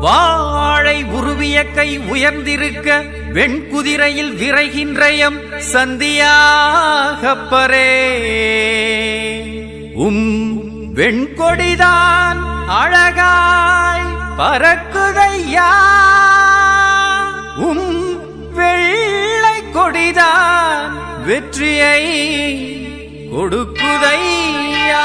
வாழை உருவிய கை உயர்ந்திருக்க வெண்குதிரையில் விரைகின்றயம் சந்தியாகப்பரே வெண்கொடிதான் அழகாய் பறக்குதையா வெள்ளை கொடிதான் வெற்றியை கொடுக்குதையா.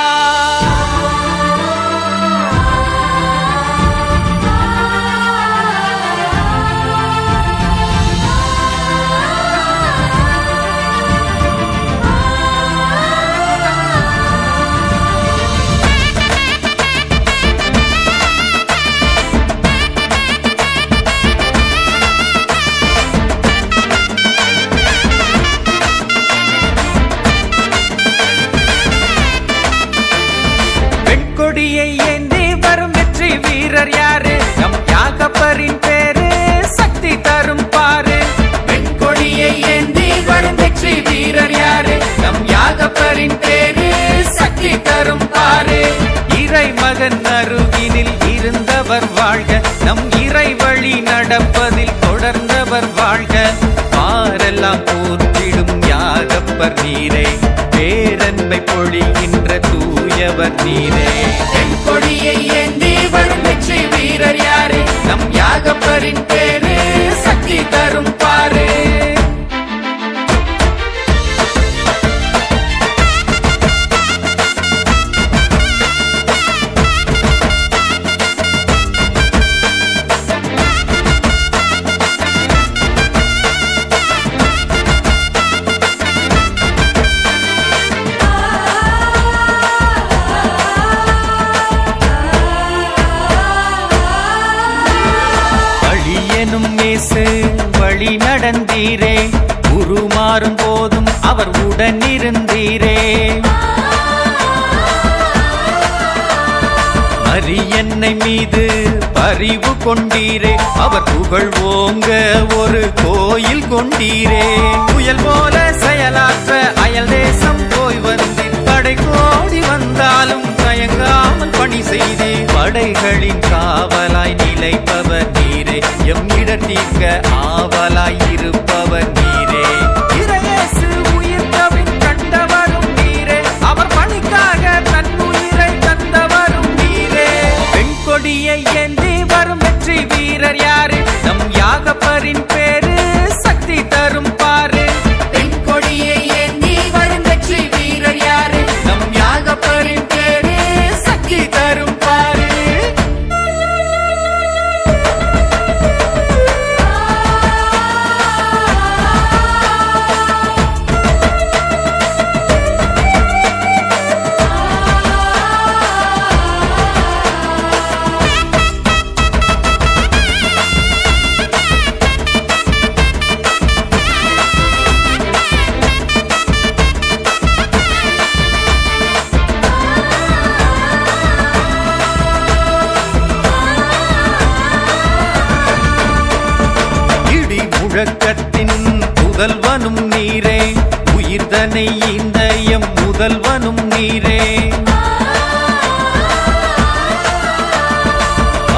கொடியை ஏந்தி வரும் வெற்றி வீரர் யாரு? நம் யாகப்பரின் பேரு சக்தி தரும் பாரு. வெண்கொடியை ஏந்தி வரும் வெற்றி வீரர் யாரு? நம் யாகப்பரின் பேரு சக்தி தரும் பாரு. இறை மகன் அருகினில் இருந்தவர் வாழ்க, நம் இறை வழி நடப்பதில் தொடர்ந்தவர் வாழ்க. பாரெல்லாம் போற்றிடும் யாகப்பர் நீரே, பேரன்பை பொழிகின்ற தூயவர் நீரே. கொடியை ஏந்தி வரும் வெற்றி வீரர் யாரு? நம் யாகப்பரின் பேரு சக்தி தரும் பாரு. வழி நடந்தீரே, உருமாறும் போதும் அவர் உடனிருந்தீரே. மரியன்னை மீது பரிவு கொண்டீரே, அவர் புகழ் ஓங்க ஒரு கோயில் கொண்டீரே. புயல் போல செயலாற்ற அயல் தேசம் போய் வந்தீர், படை கோடி வந்தாலும் தயங்காமல் பணி செய்தே. படைகளின் காவலாய் நிலைப்பவர் நீரே, எம் இடத்தீர்க்க ஆவலாய் இருப்பவர் நீரே. இறையேசு உயிர்த்தபின் கண்டவரும் நீரே, அவர் பணிக்காக தன் உயிரை தந்தவரும் நீரே. வெண்கொடியை ஏந்தி வரும் வெற்றி வீரர் யாரு? நம் யாகப்பரின் பேரு சக்தி தரும் பாரு. வெண்கொடியை ஏந்தி வரும் வெற்றி வீரர் யாரு? நம் யாகப்பரின் பேரு சக்தி தரும் பாரு. முழக்கத்தின் முதல்வனும் நீரே, உயிர்தனை இந்தயம் முதல்வனும் நீரே.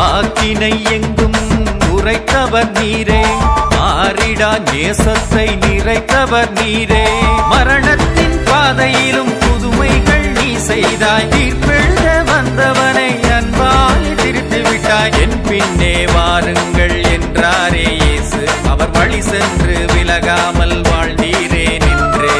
ஆக்கினை எங்கும் உரைத்தவர் நீரே, மாறிடா நேசத்தை நிறைத்தவர் நீரே. மரணத்தின் பாதையிலும் புதுமைகள் நீ செய்தாய், தீர்ப்பெழுத வந்தவனை அன்பால் திருத்து விட்டாய். என் பின்னே வாருங்கள் என்றாரே இயேசு, அவர் வழி சென்று விலகாமல் வாழ்ந்தீரே நின்று.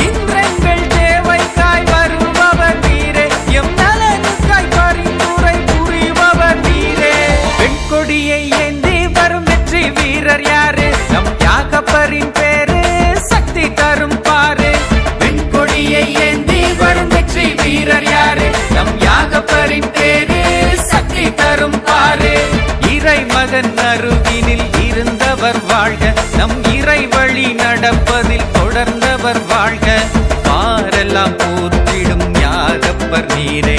இன்றெங்கள் தேவைக்காய் வருபவர் நீரே, எம் நலனுக்காய் பரிந்துரை புரிபவர் நீரே. வெண்கொடியை ஏந்தி வரும் வெற்றி வீரர் யாரு? நம் யாகப்பரின் பேரு சக்தி தரும் பாரு. வெண்கொடியை ஏந்தி வரும் வெற்றி வீரர் யாரு? நம் யாகப்பரின் பேரு சக்தி தரும் பாரு. இறை மகன் அருகினில் இருந்தவர் வாழ்க, நம் இறை வழி நடப்பதில் தொடர்ந்தவர் வாழ்க. பாரெல்லாம் போற்றிடும் யாகப்பர் நீரே,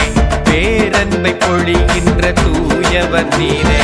பேரன்பை பொழிகின்ற தூயவர் நீரே.